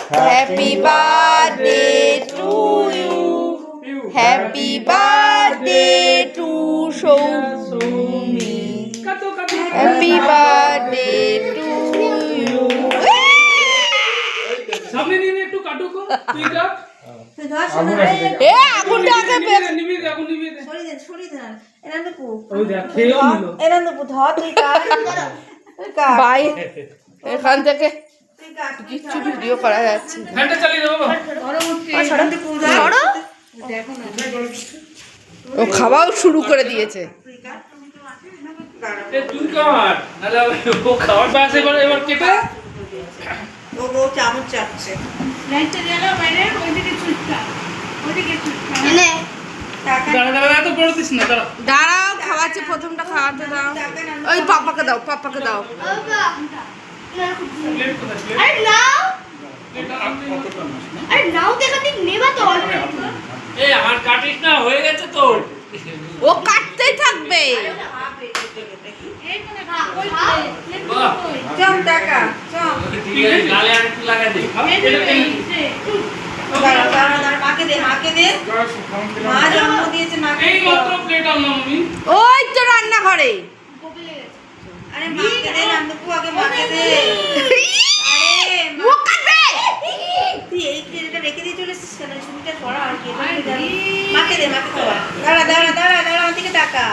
Happy birthday to you. Happy birthday to Soumi. Happy birthday to you. সামনে নিয়ে একটু কাটো কো তুই কাট এ আগুনটা আগে নিভিয়ে দে আগুন নিভিয়ে দে সরি দেন এনান্দপু ওই দেখ খেয়েও নিল এনান্দপু ধর তুই কাট বাই এখান থেকে তুই কাট কিচ্ছু ভিডিও করা যাচ্ছে না। ফ্যানটা চালিয়ে দে বাবা এনান্দপু ধর সরো। দেখো না ও খাওয়াও শুরু করে দিয়েছে। তুই কাট এ তুই কাট নালে ও খাওয়ার পাশে এবার কেটে ও চামচ চাটছে লাইটটা জ্বালাও বাইরে ওইদিকে চুটকা ওইদিকে চুটকা এনে টাকা দাঁড়া এত বড় দিস না দাঁড়া দাঁড়াও খাওয়াচ্ছে প্রথমটা খাওয়াতে দাও ওই পাপাকে দাও পাপাকে দাও প্লেট কোথায় প্লেট আরে নাও প্লেটটা আপনি কতটা নাস না আরে নাও দেখা দিক নেবা তো অলরেডি এই আর কাটিস না হয়ে গেছে তো ও কাটতেই থাকবে। এই কোনে ওই প্লেট বাহ কই চম টাকা চম ঠিক আছে গালে আর একটু লাগা দে এই যে দাঁড়া দাঁড়া দাঁড়া মাকে দে মা জন্ম দিয়েছে মাকে এই মাত্র প্লেট আনলাম আমি ওই তো রান্নাঘরে কপিলে গেছে আরে মাকে দে নন্দপু আগে মাকে দে আরে মুখ কাটবে। তুই এই প্লেটটা রেখে দিয়ে চলে এসেছিস কেন ছুরিটা সরা আর কি মাকে দে মাকে খাওয়া দাঁড়া দাঁড়া দাঁড়া দাঁড়া আমার দিকে টাকা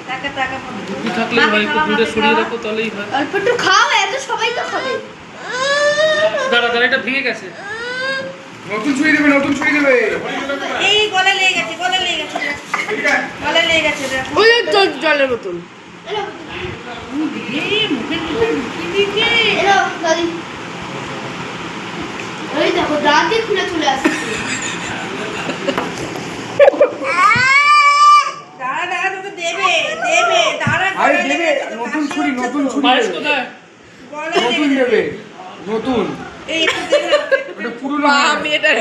টাকা টাকা দুঃখী থাকলে ভাই একটু দূরে সরিয়ে রাখো তাহলেই হয় অল্প একটু খাও এত সবাই তো খাবে দাঁড়া এটা ভেঙে গেছে নতুন ছুরি দেবে এই গলা লেগে গেছে গলা লেগে গেছে ওই তো জলের বোতল এই মুখের ভিতরে ঢুকিয়ে দিকে এলো দাদি ওই দেখো দাঁতে খুলে চলে আসছে দাঁড়া দাঁড়া তোকে দেবে দাঁড়া আরে দেবে নতুন ছুরি পায়েস দেবে। কোথায় গলা নতুন লেগে দেবে নতুন এই একটু দে না, ওটা পুরনো মা হয়ে গেছে। মেয়েটারে